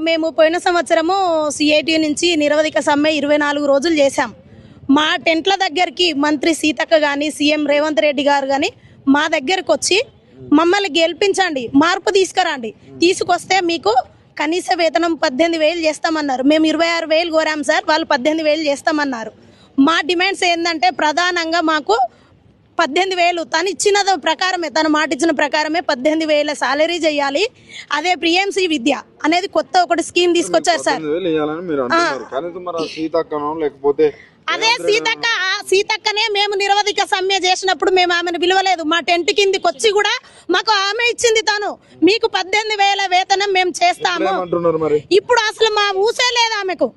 మేము పోయిన సంవత్సరము సిఐటి నుంచి నిరవధిక సమ్మె 24 రోజులు చేశాం. మా టెంట్ల దగ్గరికి మంత్రి సీతక్క కానీ సీఎం రేవంత్ రెడ్డి గారు కానీ మా దగ్గరకు వచ్చి మమ్మల్ని గెలిపించండి, మార్పు తీసుకురండి, తీసుకొస్తే మీకు కనీస వేతనం 18,000 చేస్తామన్నారు. మేము 26,000 కోరాం సార్, వాళ్ళు 18,000 చేస్తామన్నారు. మా డిమాండ్స్ ఏంటంటే ప్రధానంగా మాకు 18,000 తను ఇచ్చిన ప్రకారమే, తను మాట ఇచ్చిన ప్రకారమే 18,000 సాలరీ చేయాలి. అదే ప్రియంసి విద్య అనేది కొత్త ఒకటి స్కీమ్ తీసుకొచ్చారు సార్. అదే సీతక్కనే మేము నిరవధిక సమ్మె చేసినప్పుడు మేము ఆమెను పిలవలేదు. మా టెంట్ కిందికి వచ్చి కూడా మాకు ఆమె ఇచ్చింది తను, మీకు 18,000 వేతనం మేము చేస్తాము. ఇప్పుడు అసలు మా ఊసే లేదు ఆమెకు.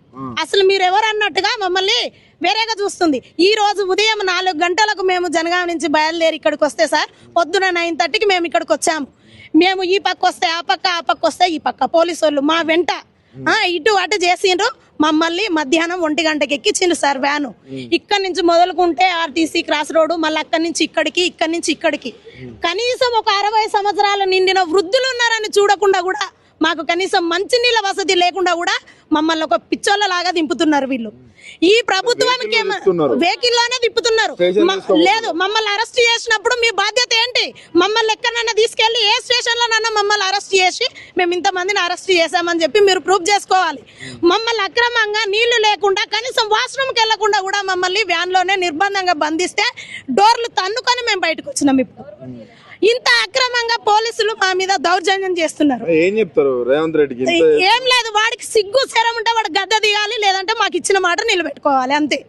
అసలు మీరు ఎవరు అన్నట్టుగా మమ్మల్ని వేరేగా చూస్తుంది. ఈ రోజు ఉదయం 4 గంటలకు మేము జనగాం నుంచి బయలుదేరి ఇక్కడికి వస్తే సార్, పొద్దున 9:30కి మేము ఇక్కడికి వచ్చాము. మేము ఈ పక్క వస్తే ఆ పక్క, ఆ పక్క వస్తే ఈ పక్క, పోలీసు వాళ్ళు మా వెంట ఇటు అటు చేసిండ్రు. మమ్మల్ని మధ్యాహ్నం 1 గంటకి ఎక్కించిండ్రు సార్ వ్యాను. ఇక్కడి నుంచి మొదలుకుంటే ఆర్టీసీ క్రాస్ రోడ్డు, మళ్ళీ అక్కడి నుంచి ఇక్కడికి, ఇక్కడి నుంచి ఇక్కడికి. కనీసం ఒక 60 సంవత్సరాలు నిండిన వృద్ధులు ఉన్నారని చూడకుండా కూడా, మాకు కనీసం మంచినీళ్ళ వసతి లేకుండా కూడా మమ్మల్ని ఒక పిచ్చోళ్ళ లాగా దింపుతున్నారు వీళ్ళు. ఈ ప్రభుత్వానికి వెహికల్లోనే తిప్పుతున్నారు. లేదు, మమ్మల్ని అరెస్ట్ చేసినప్పుడు మీ బాధ్యత ఏంటి? మమ్మల్ని ఎక్కడన్నా తీసుకెళ్లి ఏ స్టేషన్ లోనన్నా మమ్మల్ని అరెస్ట్ చేసి మేము ఇంతమందిని అరెస్ట్ చేశామని చెప్పి మీరు ప్రూఫ్ చేసుకోవాలి. మమ్మల్ని అక్రమంగా నీళ్లు లేకుండా కనీసం వాష్రూమ్కి వెళ్లకుండా కూడా మమ్మల్ని వ్యాన్ లోనే నిర్బంధంగా బంధిస్తే డోర్లు తన్నుకొని మేము బయటకు వచ్చినాం. ఇప్పుడు ఇంత అక్రమంగా పోలీసులు మా మీద దౌర్జన్యం చేస్తున్నారు. ఏం చెప్తారు రేవంత్ రెడ్డికి? ఏం లేదు, వాడికి సిగ్గు శరం ఉంటే వాడు గద్ద దిగాలి, లేదంటే మాకు ఇచ్చిన మాట నిలబెట్టుకోవాలి, అంతే.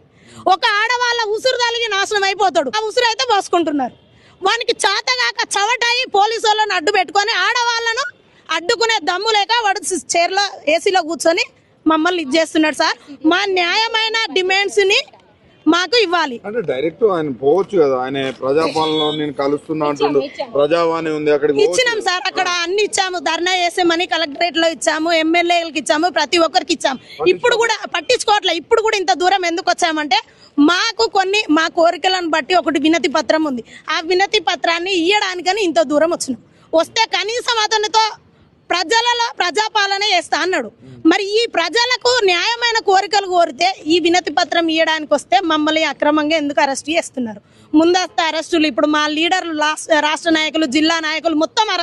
ఒక ఆడవాళ్ళ ఉసురు తలిగి నాశనం అయిపోతాడు, ఆ ఉసురు అయితే పోసుకుంటున్నారు. వానికి చాతగాక చవటాయి పోలీసు వాళ్ళని అడ్డు పెట్టుకొని ఆడవాళ్ళను అడ్డుకునే దమ్ము లేక వాడు చైర్లో ఏసీలో కూర్చొని మమ్మల్ని ఇది చేస్తున్నాడు సార్. మా న్యాయమైన డిమాండ్స్ ని మాకు ఇవ్వాలి. అంటే డైరెక్ట్ ఆయన పోవచ్చు కదా, ఆయన ప్రజాపాలనలో నేను కలుస్తున్నా అంటుండు, ప్రజావాణి ఉంది అక్కడికి ఇచ్చినాం సార్. అక్కడ అన్ని ఇచ్చాము, ధర్నా చేసామని కలెక్టరేట్ లో ఇచ్చాము, ఎమ్మెల్యేలకు ఇచ్చాము, ప్రతి ఒక్కరికి ఇచ్చాము. ఇప్పుడు కూడా పట్టించుకోవట్లే. ఇప్పుడు కూడా ఇంత దూరం ఎందుకు వచ్చామంటే మాకు కొన్ని మా కోరికలను బట్టి ఒకటి వినతి పత్రం ఉంది. ఆ వినతి పత్రాన్ని ఇయ్యడానికని ఇంత దూరం వచ్చినాం. వస్తే కనీసం అతనితో ప్రజలలో ప్రజాపాలన చేస్తా అన్నాడు. మరి ఈ ప్రజలకు న్యాయమైన కోరికలు కోరితే ఈ వినతి పత్రం ఇవ్వడానికి వస్తే మమ్మల్ని అక్రమంగా ఎందుకు అరెస్ట్ చేస్తున్నారు? ముందస్తు అరెస్టులు, ఇప్పుడు మా లీడర్లు, రాష్ట్ర నాయకులు, జిల్లా నాయకులు మొత్తం